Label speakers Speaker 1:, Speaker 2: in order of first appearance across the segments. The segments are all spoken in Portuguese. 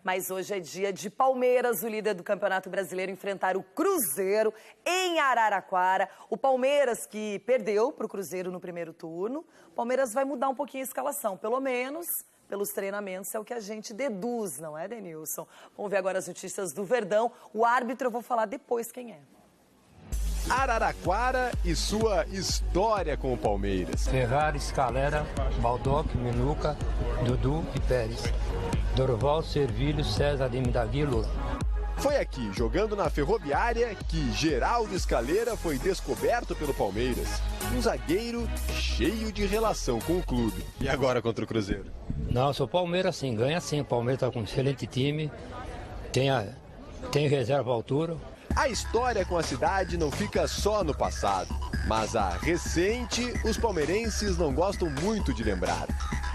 Speaker 1: Mas hoje é dia de Palmeiras, o líder do Campeonato Brasileiro, enfrentar o Cruzeiro em Araraquara. O Palmeiras que perdeu para o Cruzeiro no primeiro turno. O Palmeiras vai mudar um pouquinho a escalação, pelo menos pelos treinamentos, é o que a gente deduz, não é, Denilson? Vamos ver agora as notícias do Verdão. O árbitro eu vou falar depois quem é.
Speaker 2: Araraquara e sua história com o Palmeiras.
Speaker 3: Ferrari, Scalera, Baldock, Minuca, Dudu e Pérez. Dorval, Servilho, César, Davi e Lula.
Speaker 2: Foi aqui, jogando na Ferroviária, que Geraldo Scalera foi descoberto pelo Palmeiras. Um zagueiro cheio de relação com o clube. E agora contra o Cruzeiro?
Speaker 3: Não, sou Palmeiras sim, ganha sim. O Palmeiras está com um excelente time, tem reserva à altura.
Speaker 2: A história com a cidade não fica só no passado, mas a recente os palmeirenses não gostam muito de lembrar.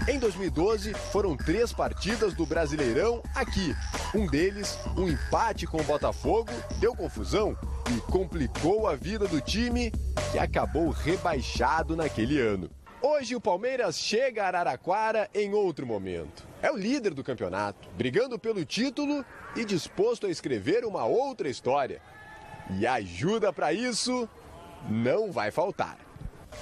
Speaker 2: Em 2012, foram 3 partidas do Brasileirão aqui. Um deles, um empate com o Botafogo, deu confusão e complicou a vida do time, que acabou rebaixado naquele ano. Hoje o Palmeiras chega a Araraquara em outro momento. É o líder do campeonato, brigando pelo título e disposto a escrever uma outra história. E ajuda para isso não vai faltar.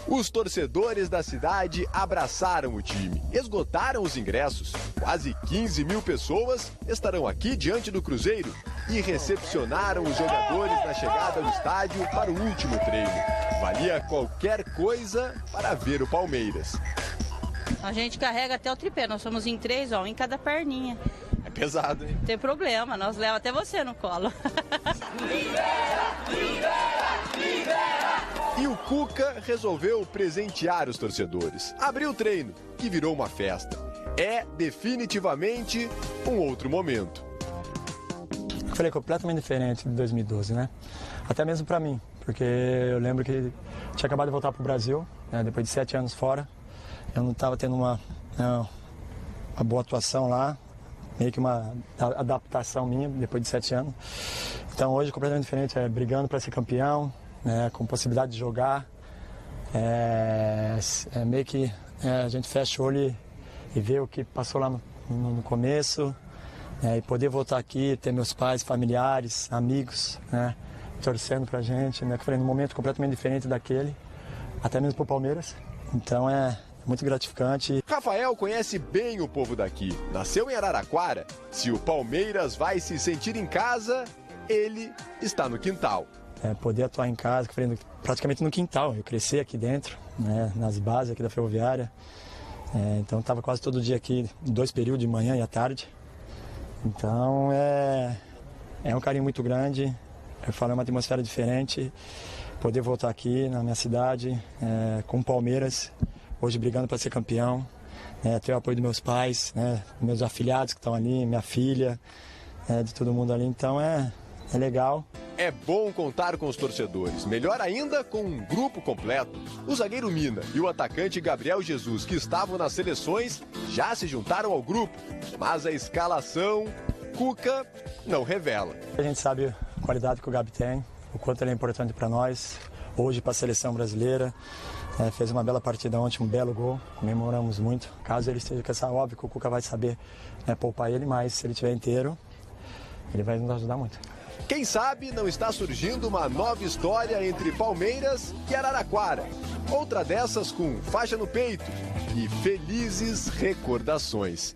Speaker 2: Os torcedores da cidade abraçaram o time, esgotaram os ingressos. Quase 15 mil pessoas estarão aqui diante do Cruzeiro e recepcionaram os jogadores na chegada ao estádio para o último treino. Valia qualquer coisa para ver o Palmeiras.
Speaker 4: A gente carrega até o tripé, nós somos em 3, ó, em cada perninha.
Speaker 2: É pesado, hein?
Speaker 4: Não tem problema, nós levamos até você no colo.
Speaker 2: Libera, libera, libera! E o Cuca resolveu presentear os torcedores. Abriu o treino, que virou uma festa. É definitivamente um outro momento.
Speaker 5: Eu falei completamente diferente de 2012, né? Até mesmo pra mim, porque eu lembro que tinha acabado de voltar pro Brasil, né, depois de 7 anos fora. Eu não estava tendo uma boa atuação lá, meio que uma adaptação minha depois de 7 anos. Então hoje completamente diferente, brigando para ser campeão, com possibilidade de jogar. Meio que a gente fecha o olho e vê o que passou lá no começo, e poder voltar aqui, ter meus pais, familiares, amigos, torcendo pra gente, que eu falei, num momento completamente diferente daquele, até mesmo pro Palmeiras. Então é muito gratificante.
Speaker 2: Rafael conhece bem o povo daqui. Nasceu em Araraquara. Se o Palmeiras vai se sentir em casa, ele está no quintal.
Speaker 5: Poder atuar em casa, praticamente no quintal. Eu cresci aqui dentro, nas bases aqui da Ferroviária. Então estava quase todo dia aqui, 2 períodos, de manhã e à tarde. Então é um carinho muito grande. Eu falo, é uma atmosfera diferente. Poder voltar aqui na minha cidade, com o Palmeiras, hoje brigando para ser campeão, ter o apoio dos meus pais, meus afilhados que estão ali, minha filha, de todo mundo ali. Então é legal.
Speaker 2: É bom contar com os torcedores, melhor ainda com um grupo completo. O zagueiro Mina e o atacante Gabriel Jesus, que estavam nas seleções, já se juntaram ao grupo, mas a escalação, Cuca não revela.
Speaker 5: A gente sabe a qualidade que o Gabi tem, o quanto ele é importante para nós, hoje para a seleção brasileira. Fez uma bela partida ontem, um belo gol, comemoramos muito. Caso ele esteja com essa, óbvio que o Cuca vai saber poupar ele, mas se ele estiver inteiro, ele vai nos ajudar muito.
Speaker 2: Quem sabe não está surgindo uma nova história entre Palmeiras e Araraquara. Outra dessas com faixa no peito e felizes recordações.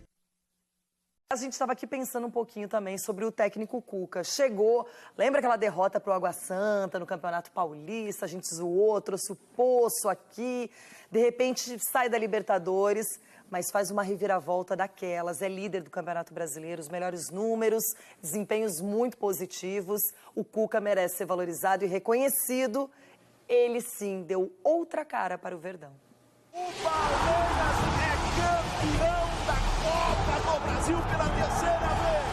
Speaker 1: A gente estava aqui pensando um pouquinho também sobre o técnico Cuca. Chegou, lembra aquela derrota para o Água Santa no Campeonato Paulista? A gente zoou, trouxe o Poço aqui. De repente sai da Libertadores, mas faz uma reviravolta daquelas. É líder do Campeonato Brasileiro, os melhores números, desempenhos muito positivos. O Cuca merece ser valorizado e reconhecido. Ele sim deu outra cara para o Verdão.
Speaker 6: O Palmeiras é campeão da Copa do Brasil pela 3ª vez.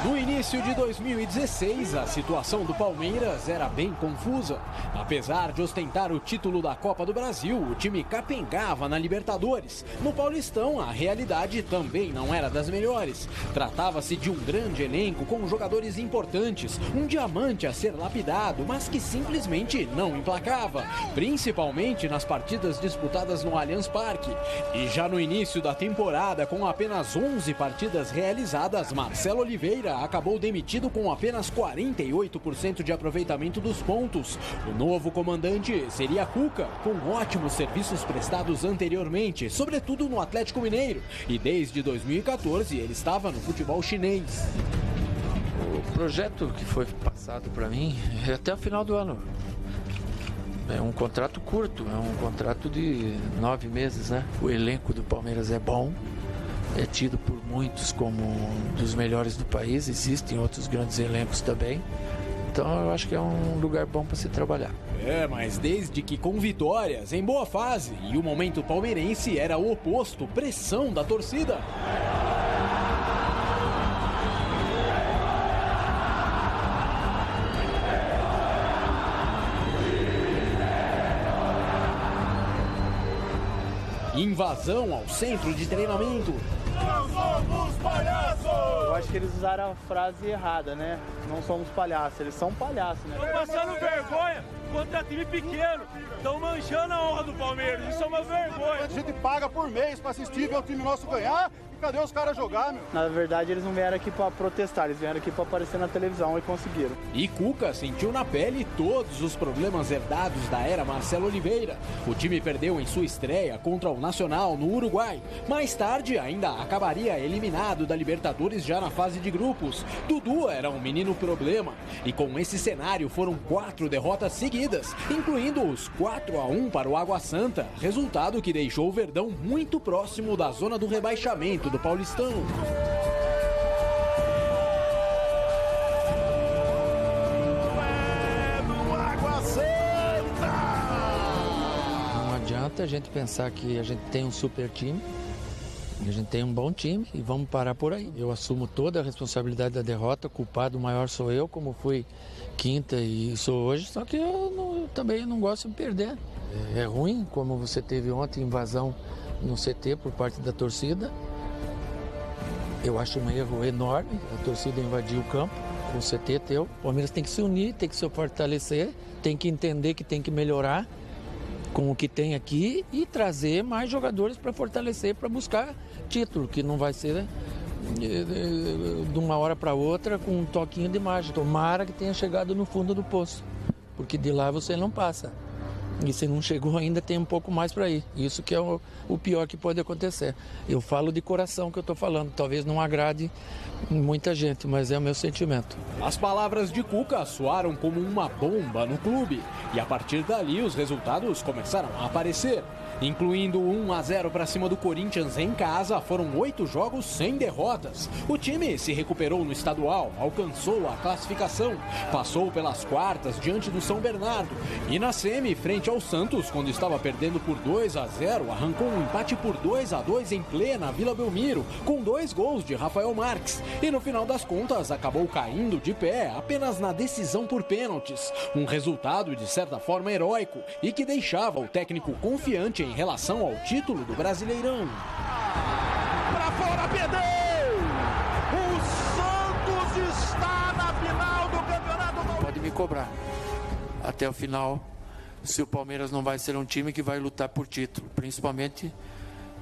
Speaker 6: No início de 2016, a situação do Palmeiras era bem confusa. Apesar de ostentar o título da Copa do Brasil, o time capengava na Libertadores. No Paulistão, a realidade também não era das melhores. Tratava-se de um grande elenco com jogadores importantes, um diamante a ser lapidado, mas que simplesmente não emplacava, principalmente nas partidas disputadas no Allianz Parque. E já no início da temporada, com apenas 11 partidas realizadas, Marcelo Oliveira acabou demitido com apenas 48% de aproveitamento dos pontos. O novo comandante seria Cuca, com ótimos serviços prestados anteriormente, sobretudo no Atlético Mineiro. E desde 2014 ele estava no futebol chinês.
Speaker 7: O projeto que foi passado para mim é até o final do ano. É um contrato curto, é um contrato de 9 meses, né? O elenco do Palmeiras é bom. É tido por muitos como um dos melhores do país, existem outros grandes elencos também, então eu acho que é um lugar bom para se trabalhar.
Speaker 6: Mas desde que com vitórias, em boa fase, e o momento palmeirense era o oposto, pressão da torcida. Invasão ao centro de treinamento.
Speaker 8: Não somos palhaços! Eu acho que eles usaram a frase errada, né? Não somos palhaços, eles são palhaços, né?
Speaker 9: Estão passando vergonha contra time pequeno. Estão manchando a honra do Palmeiras. Isso é uma vergonha.
Speaker 10: A gente paga por mês pra assistir, ver o time nosso ganhar. E cadê os caras jogar, meu?
Speaker 8: Na verdade, eles não vieram aqui pra protestar, eles vieram aqui pra aparecer na televisão e conseguiram.
Speaker 6: E Cuca sentiu na pele todos os problemas herdados da era Marcelo Oliveira. O time perdeu em sua estreia contra o Nacional no Uruguai. Mais tarde, ainda acabaria eliminado da Libertadores já na fase de grupos. Dudu era um menino problema. E com esse cenário foram 4 derrotas seguidas, incluindo os 4-1 para o Água Santa. Resultado que deixou o Verdão muito próximo da zona do rebaixamento do Paulistão.
Speaker 7: Não adianta a gente pensar que a gente tem um super time, a gente tem um bom time e vamos parar por aí. Eu assumo toda a responsabilidade da derrota, o culpado maior sou eu, como fui quinta e sou hoje, só que eu também não gosto de perder. É ruim, como você teve ontem, invasão no CT por parte da torcida. Eu acho um erro enorme, a torcida invadir o campo, o CT teu. O Palmeiras tem que se unir, tem que se fortalecer, tem que entender que tem que melhorar com o que tem aqui e trazer mais jogadores para fortalecer, para buscar título, que não vai ser de uma hora para outra com um toquinho de mágica. Tomara que tenha chegado no fundo do poço, porque de lá você não passa. E se não chegou ainda, tem um pouco mais para ir. Isso que é o pior que pode acontecer. Eu falo de coração que eu estou falando. Talvez não agrade muita gente, mas é o meu sentimento.
Speaker 6: As palavras de Cuca soaram como uma bomba no clube. E a partir dali, os resultados começaram a aparecer. Incluindo 1-0 para cima do Corinthians em casa, foram 8 jogos sem derrotas. O time se recuperou no estadual, alcançou a classificação, passou pelas quartas diante do São Bernardo e na semi, frente ao Santos, quando estava perdendo por 2-0, arrancou um empate por 2-2 em plena Vila Belmiro, com 2 gols de Rafael Marques. E no final das contas, acabou caindo de pé apenas na decisão por pênaltis. Um resultado, de certa forma, heróico e que deixava o técnico confiante em relação ao título do Brasileirão.
Speaker 8: Pra fora, perdeu! O Santos está na final do Campeonato.
Speaker 7: Pode me cobrar. Até o final, se o Palmeiras não vai ser um time que vai lutar por título, principalmente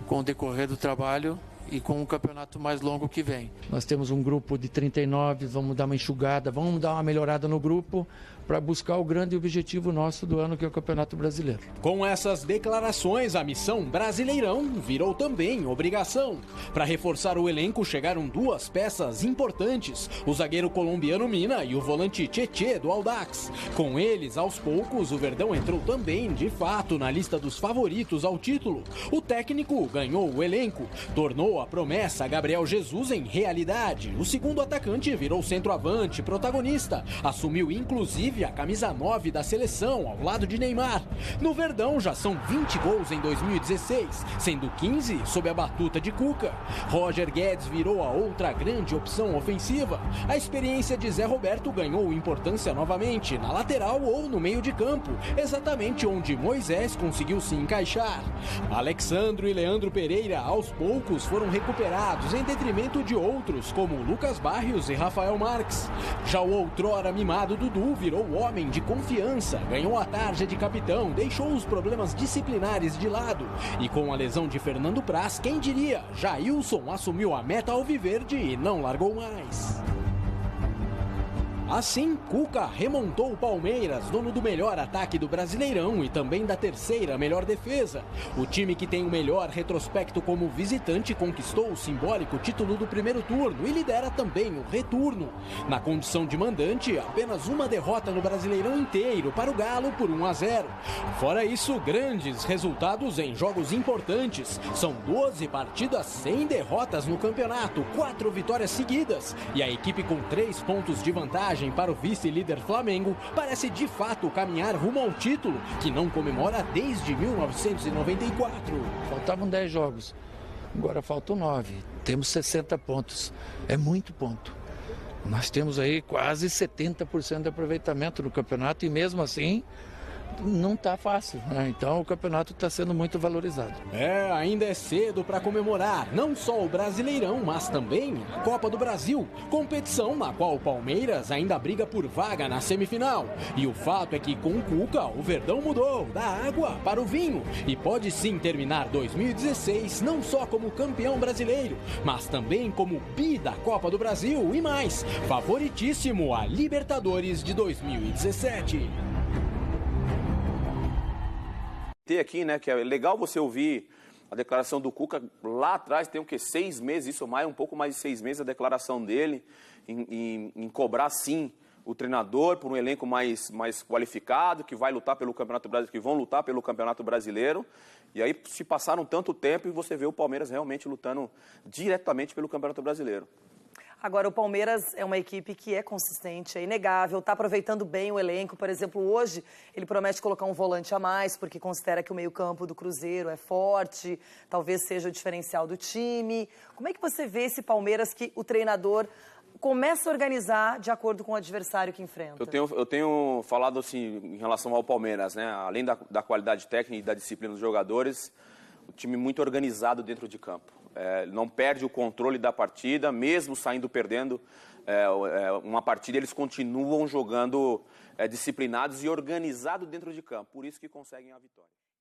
Speaker 7: com o decorrer do trabalho e com o campeonato mais longo que vem. Nós temos um grupo de 39, vamos dar uma enxugada, vamos dar uma melhorada no grupo para buscar o grande objetivo nosso do ano, que é o Campeonato Brasileiro.
Speaker 6: Com essas declarações, a missão Brasileirão virou também obrigação. Para reforçar o elenco, chegaram 2 peças importantes, o zagueiro colombiano Mina e o volante Tietê do Audax. Com eles, aos poucos, o Verdão entrou também, de fato, na lista dos favoritos ao título. O técnico ganhou o elenco, tornou transformou a promessa Gabriel Jesus em realidade. O segundo atacante virou centroavante, protagonista. Assumiu inclusive a camisa 9 da seleção, ao lado de Neymar. No Verdão já são 20 gols em 2016, sendo 15 sob a batuta de Cuca. Roger Guedes virou a outra grande opção ofensiva. A experiência de Zé Roberto ganhou importância novamente, na lateral ou no meio de campo, exatamente onde Moisés conseguiu se encaixar. Alexandro e Leandro Pereira, aos poucos, foram recuperados em detrimento de outros, como Lucas Barrios e Rafael Marques. Já o outrora mimado Dudu virou homem de confiança, ganhou a tarja de capitão, deixou os problemas disciplinares de lado. E com a lesão de Fernando Praz, quem diria, Jailson assumiu a meta alviverde e não largou mais. Assim, Cuca remontou o Palmeiras, dono do melhor ataque do Brasileirão e também da terceira melhor defesa. O time que tem o melhor retrospecto como visitante conquistou o simbólico título do primeiro turno e lidera também o retorno. Na condição de mandante, apenas uma derrota no Brasileirão inteiro para o Galo por 1-0. Fora isso, grandes resultados em jogos importantes. São 12 partidas sem derrotas no campeonato, 4 vitórias seguidas. E a equipe com 3 pontos de vantagem para o vice-líder Flamengo parece de fato caminhar rumo ao título, que não comemora desde 1994.
Speaker 7: Faltavam 10 jogos, agora faltam 9. Temos 60 pontos, é muito ponto. Nós temos aí quase 70% de aproveitamento no campeonato e mesmo assim não está fácil, né? Então o campeonato está sendo muito valorizado.
Speaker 6: Ainda é cedo para comemorar não só o Brasileirão, mas também a Copa do Brasil, competição na qual o Palmeiras ainda briga por vaga na semifinal. E o fato é que com o Cuca, o Verdão mudou da água para o vinho e pode sim terminar 2016 não só como campeão brasileiro, mas também como bi da Copa do Brasil e mais, favoritíssimo a Libertadores de 2017.
Speaker 11: Aqui, né, que é legal você ouvir a declaração do Cuca lá atrás, tem o que, 6 meses, isso mais, um pouco mais de 6 meses, a declaração dele em cobrar sim o treinador por um elenco mais qualificado, que vai lutar pelo Campeonato Brasileiro, que vão lutar pelo Campeonato Brasileiro. E aí se passaram tanto tempo e você vê o Palmeiras realmente lutando diretamente pelo Campeonato Brasileiro.
Speaker 1: Agora, o Palmeiras é uma equipe que é consistente, é inegável, está aproveitando bem o elenco. Por exemplo, hoje ele promete colocar um volante a mais, porque considera que o meio-campo do Cruzeiro é forte, talvez seja o diferencial do time. Como é que você vê esse Palmeiras que o treinador começa a organizar de acordo com o adversário que enfrenta?
Speaker 11: Eu tenho falado assim em relação ao Palmeiras, né? Além da qualidade técnica e da disciplina dos jogadores, o time muito organizado dentro de campo. Não perde o controle da partida, mesmo saindo perdendo uma partida, eles continuam jogando disciplinados e organizados dentro de campo. Por isso que conseguem a vitória.